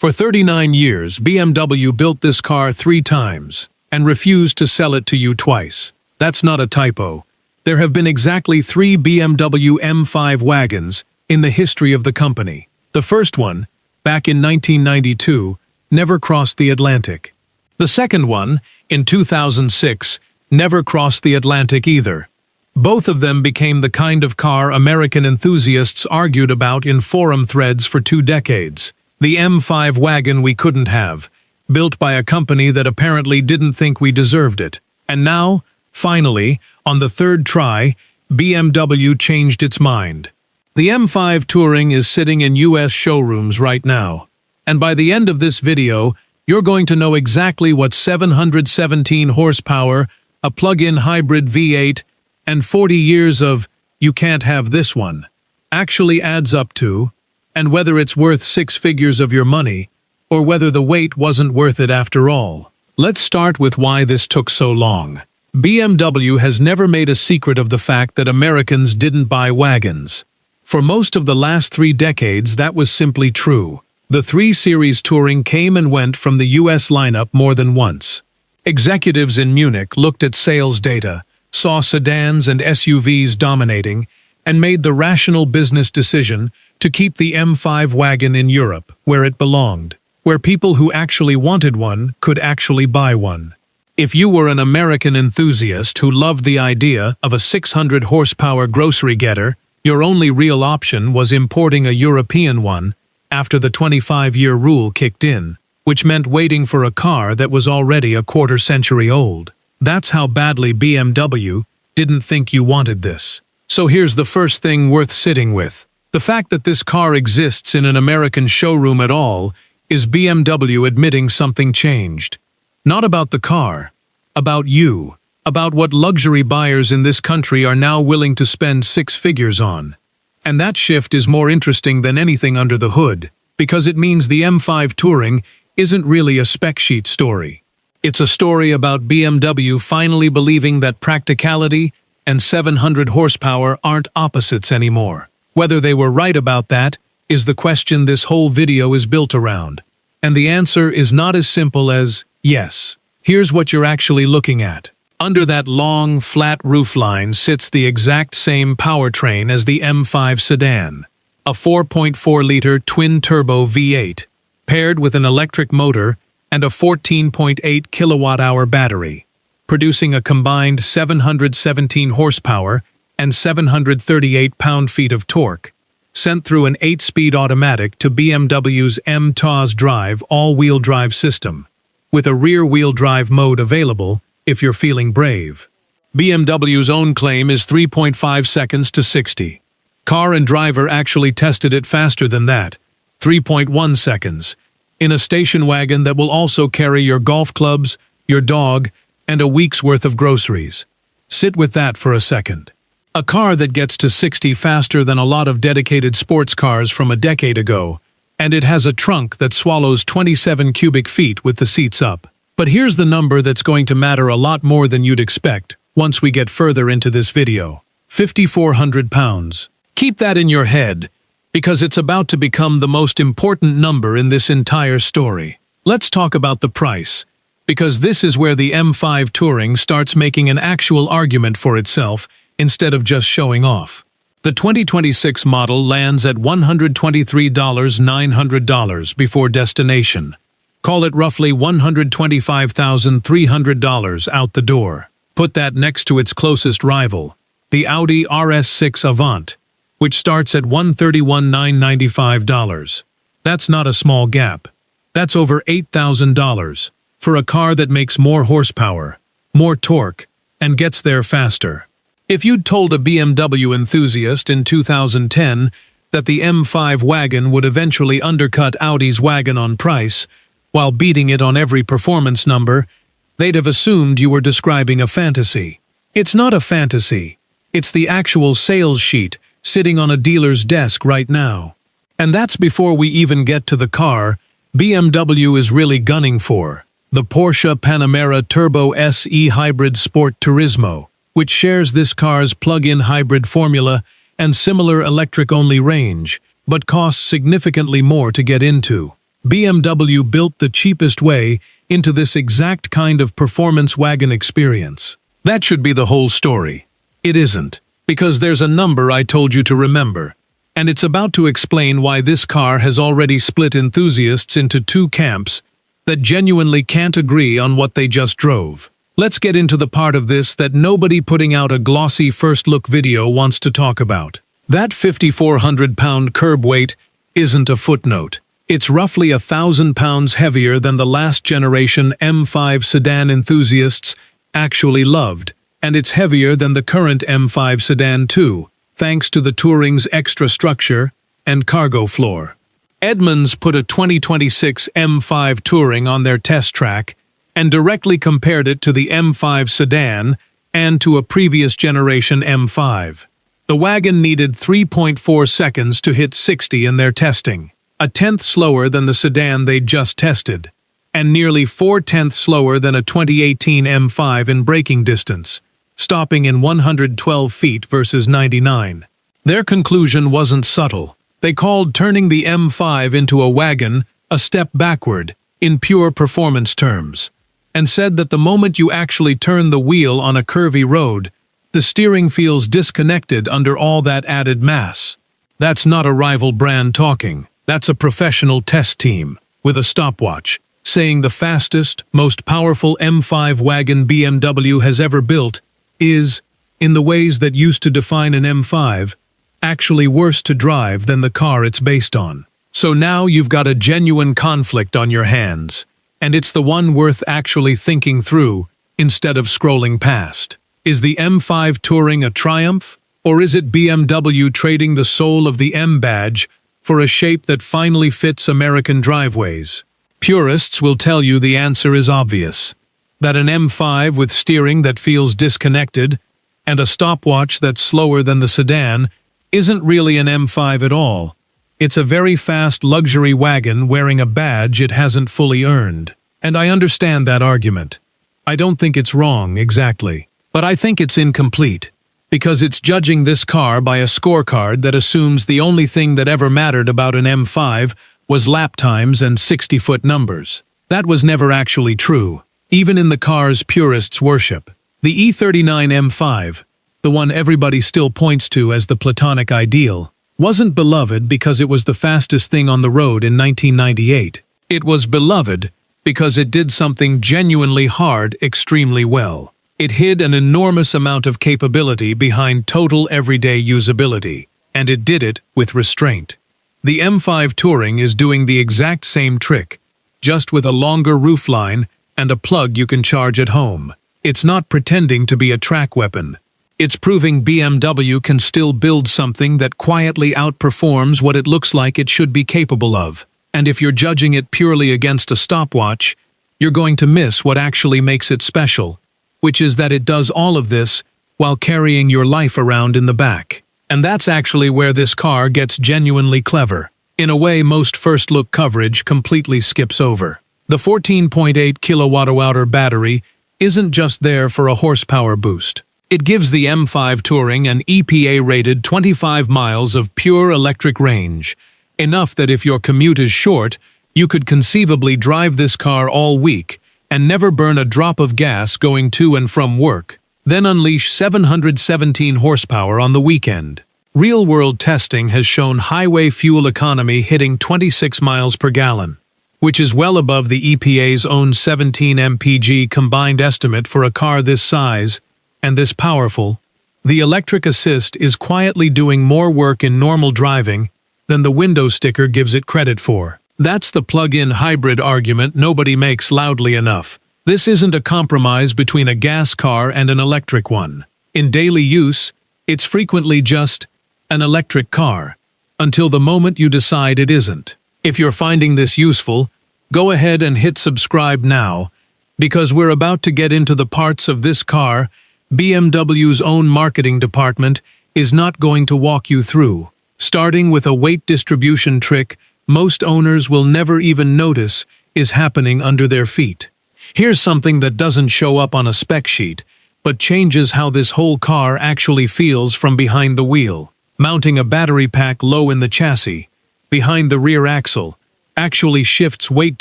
For 39 years, BMW built this car 3 times and refused to sell it to you twice. That's not a typo. There have been exactly 3 BMW M5 wagons in the history of the company. The first one, back in 1992, never crossed the Atlantic. The second one, in 2006, never crossed the Atlantic either. Both of them became the kind of car American enthusiasts argued about in forum threads for 2 decades. The M5 wagon we couldn't have, built by a company that apparently didn't think we deserved it. And now, finally, on the 3rd try, BMW changed its mind. The M5 Touring is sitting in US showrooms right now. And by the end of this video, you're going to know exactly what 717 horsepower, a plug-in hybrid V8, and 40 years of "you can't have this one" actually adds up to, and whether it's worth 6 figures of your money, or whether the wait wasn't worth it after all. Let's start with why this took so long. BMW has never made a secret of the fact that Americans didn't buy wagons. For most of the last 3 decades, that was simply true. The 3 Series Touring came and went from the US lineup more than once. Executives in Munich looked at sales data, saw sedans and SUVs dominating, and made the rational business decision to keep the M5 wagon in Europe, where it belonged, where people who actually wanted one could actually buy one. If you were an American enthusiast who loved the idea of a 600 horsepower grocery getter, your only real option was importing a European one after the 25-year rule kicked in, which meant waiting for a car that was already a quarter-century old. That's how badly BMW didn't think you wanted this. So here's the first thing worth sitting with. The fact that this car exists in an American showroom at all is BMW admitting something changed. Not about the car, about you, about what luxury buyers in this country are now willing to spend 6 figures on. And that shift is more interesting than anything under the hood, because it means the M5 Touring isn't really a spec sheet story. It's a story about BMW finally believing that practicality and 700 horsepower aren't opposites anymore. Whether they were right about that is the question this whole video is built around. And the answer is not as simple as yes. Here's what you're actually looking at. Under that long, flat roofline sits the exact same powertrain as the M5 sedan, a 4.4-liter twin-turbo V8, paired with an electric motor and a 14.8 kilowatt-hour battery, producing a combined 717 horsepower and 738 pound-feet of torque, sent through an 8-speed automatic to BMW's M-TOS drive all-wheel drive system, with a rear-wheel drive mode available if you're feeling brave. BMW's own claim is 3.5 seconds to 60. Car and Driver actually tested it faster than that, 3.1 seconds, in a station wagon that will also carry your golf clubs, your dog, and a week's worth of groceries. Sit with that for a second. A car that gets to 60 faster than a lot of dedicated sports cars from a decade ago, and it has a trunk that swallows 27 cubic feet with the seats up. But here's the number that's going to matter a lot more than you'd expect once we get further into this video. 5,400 pounds. Keep that in your head, because it's about to become the most important number in this entire story. Let's talk about the price, because this is where the M5 Touring starts making an actual argument for itself instead of just showing off. The 2026 model lands at $123,900 before destination. Call it roughly $125,300 out the door. Put that next to its closest rival, the Audi RS6 Avant, which starts at $131,995. That's not a small gap. That's over $8,000 for a car that makes more horsepower, more torque, and gets there faster. If you'd told a BMW enthusiast in 2010 that the M5 wagon would eventually undercut Audi's wagon on price, while beating it on every performance number, they'd have assumed you were describing a fantasy. It's not a fantasy. It's the actual sales sheet sitting on a dealer's desk right now. And that's before we even get to the car BMW is really gunning for, the Porsche Panamera Turbo SE Hybrid Sport Turismo, which shares this car's plug-in hybrid formula and similar electric-only range, but costs significantly more to get into. BMW built the cheapest way into this exact kind of performance wagon experience. That should be the whole story. It isn't, because there's a number I told you to remember, and it's about to explain why this car has already split enthusiasts into two camps that genuinely can't agree on what they just drove. Let's get into the part of this that nobody putting out a glossy first-look video wants to talk about. That 5,400-pound curb weight isn't a footnote. It's roughly 1,000 pounds heavier than the last generation M5 sedan enthusiasts actually loved, and it's heavier than the current M5 sedan too, thanks to the Touring's extra structure and cargo floor. Edmunds put a 2026 M5 Touring on their test track and directly compared it to the M5 sedan and to a previous generation M5. The wagon needed 3.4 seconds to hit 60 in their testing, a tenth slower than the sedan they'd just tested, and nearly 4/10 slower than a 2018 M5 in braking distance, stopping in 112 feet versus 99. Their conclusion wasn't subtle. They called turning the M5 into a wagon a step backward, in pure performance terms, and said that the moment you actually turn the wheel on a curvy road, the steering feels disconnected under all that added mass. That's not a rival brand talking. That's a professional test team, with a stopwatch, saying the fastest, most powerful M5 wagon BMW has ever built is, in the ways that used to define an M5, actually worse to drive than the car it's based on. So now you've got a genuine conflict on your hands, and it's the one worth actually thinking through instead of scrolling past. Is the M5 Touring a triumph, or is it BMW trading the soul of the M badge for a shape that finally fits American driveways? Purists will tell you the answer is obvious, that an M5 with steering that feels disconnected and a stopwatch that's slower than the sedan isn't really an M5 at all. It's a very fast luxury wagon wearing a badge it hasn't fully earned. And I understand that argument. I don't think it's wrong, exactly. But I think it's incomplete, because it's judging this car by a scorecard that assumes the only thing that ever mattered about an M5 was lap times and 60-foot numbers. That was never actually true, even in the car's purists worship. The E39 M5, the one everybody still points to as the platonic ideal, wasn't beloved because it was the fastest thing on the road in 1998. It was beloved because it did something genuinely hard extremely well. It hid an enormous amount of capability behind total everyday usability, and it did it with restraint. The M5 Touring is doing the exact same trick, just with a longer roofline and a plug you can charge at home. It's not pretending to be a track weapon. It's proving BMW can still build something that quietly outperforms what it looks like it should be capable of. And if you're judging it purely against a stopwatch, you're going to miss what actually makes it special, which is that it does all of this while carrying your life around in the back. And that's actually where this car gets genuinely clever, in a way most first-look coverage completely skips over. The 14.8 kilowatt-hour battery isn't just there for a horsepower boost. It gives the M5 Touring an EPA-rated 25 miles of pure electric range, enough that if your commute is short, you could conceivably drive this car all week and never burn a drop of gas going to and from work, then unleash 717 horsepower on the weekend. Real-world testing has shown highway fuel economy hitting 26 miles per gallon, which is well above the EPA's own 17 mpg combined estimate for a car this size and this powerful. The electric assist is quietly doing more work in normal driving than the window sticker gives it credit for. That's the plug-in hybrid argument nobody makes loudly enough. This isn't a compromise between a gas car and an electric one. In daily use, it's frequently just an electric car, until the moment you decide it isn't. If you're finding this useful, go ahead and hit subscribe now, because we're about to get into the parts of this car BMW's own marketing department is not going to walk you through, starting with a weight distribution trick most owners will never even notice is happening under their feet. Here's something that doesn't show up on a spec sheet, but changes how this whole car actually feels from behind the wheel. Mounting a battery pack low in the chassis, behind the rear axle, actually shifts weight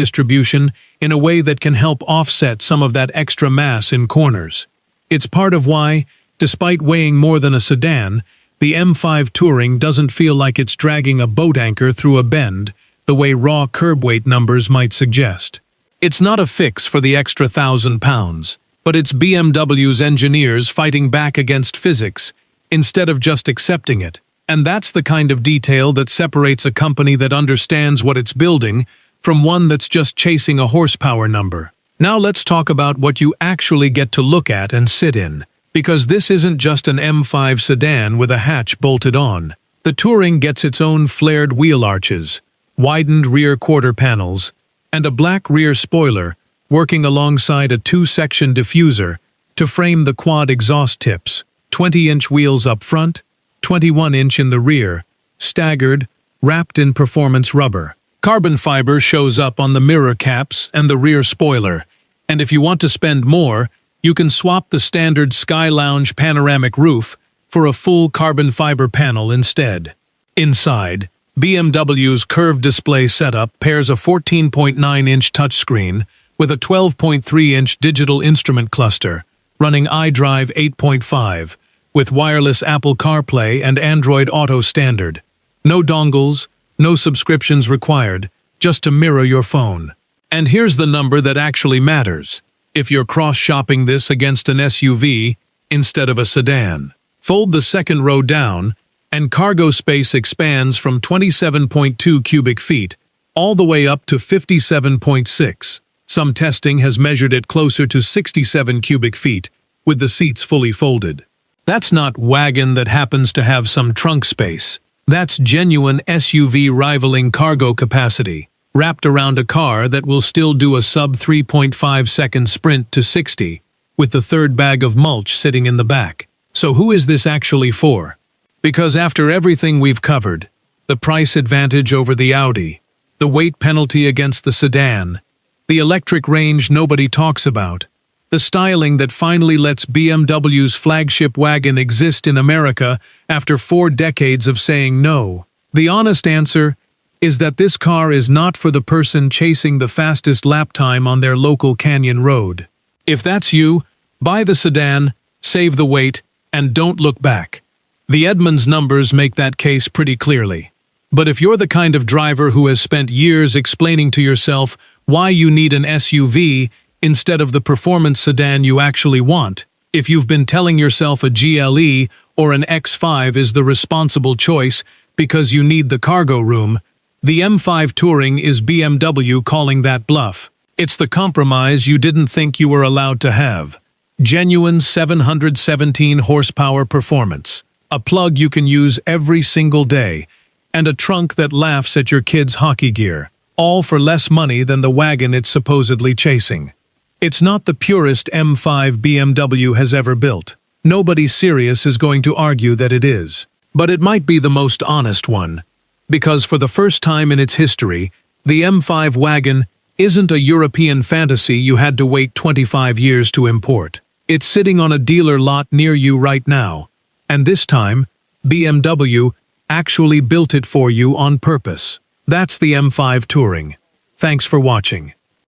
distribution in a way that can help offset some of that extra mass in corners. It's part of why, despite weighing more than a sedan, the M5 Touring doesn't feel like it's dragging a boat anchor through a bend the way raw curb weight numbers might suggest. It's not a fix for the extra 1,000 pounds, but it's BMW's engineers fighting back against physics instead of just accepting it. And that's the kind of detail that separates a company that understands what it's building from one that's just chasing a horsepower number. Now let's talk about what you actually get to look at and sit in, because this isn't just an M5 sedan with a hatch bolted on. The Touring gets its own flared wheel arches, widened rear quarter panels, and a black rear spoiler working alongside a two-section diffuser to frame the quad exhaust tips, 20-inch wheels up front, 21-inch in the rear, staggered, wrapped in performance rubber. Carbon fiber shows up on the mirror caps and the rear spoiler, and if you want to spend more, you can swap the standard Sky Lounge panoramic roof for a full carbon fiber panel instead. Inside, BMW's curved display setup pairs a 14.9-inch touchscreen with a 12.3-inch digital instrument cluster, running iDrive 8.5, with wireless Apple CarPlay and Android Auto standard. No dongles, no subscriptions required, just to mirror your phone. And here's the number that actually matters, if you're cross-shopping this against an SUV instead of a sedan. Fold the second row down, and cargo space expands from 27.2 cubic feet all the way up to 57.6. Some testing has measured it closer to 67 cubic feet, with the seats fully folded. That's not wagon that happens to have some trunk space. That's genuine SUV rivaling cargo capacity, wrapped around a car that will still do a sub 3.5-second sprint to 60, with the third bag of mulch sitting in the back. So who is this actually for? Because after everything we've covered, the price advantage over the Audi, the weight penalty against the sedan, the electric range nobody talks about, the styling that finally lets BMW's flagship wagon exist in America after 4 decades of saying no, the honest answer is that this car is not for the person chasing the fastest lap time on their local canyon road. If that's you, buy the sedan, save the weight, and don't look back. The Edmunds numbers make that case pretty clearly. But if you're the kind of driver who has spent years explaining to yourself why you need an SUV instead of the performance sedan you actually want, if you've been telling yourself a GLE or an X5 is the responsible choice because you need the cargo room, the M5 Touring is BMW calling that bluff. It's the compromise you didn't think you were allowed to have. Genuine 717 horsepower performance. A plug you can use every single day, and a trunk that laughs at your kid's hockey gear, all for less money than the wagon it's supposedly chasing. It's not the purest M5 BMW has ever built. Nobody serious is going to argue that it is. But it might be the most honest one, because for the first time in its history, the M5 wagon isn't a European fantasy you had to wait 25 years to import. It's sitting on a dealer lot near you right now. And this time, BMW actually built it for you on purpose. That's the M5 Touring. Thanks for watching.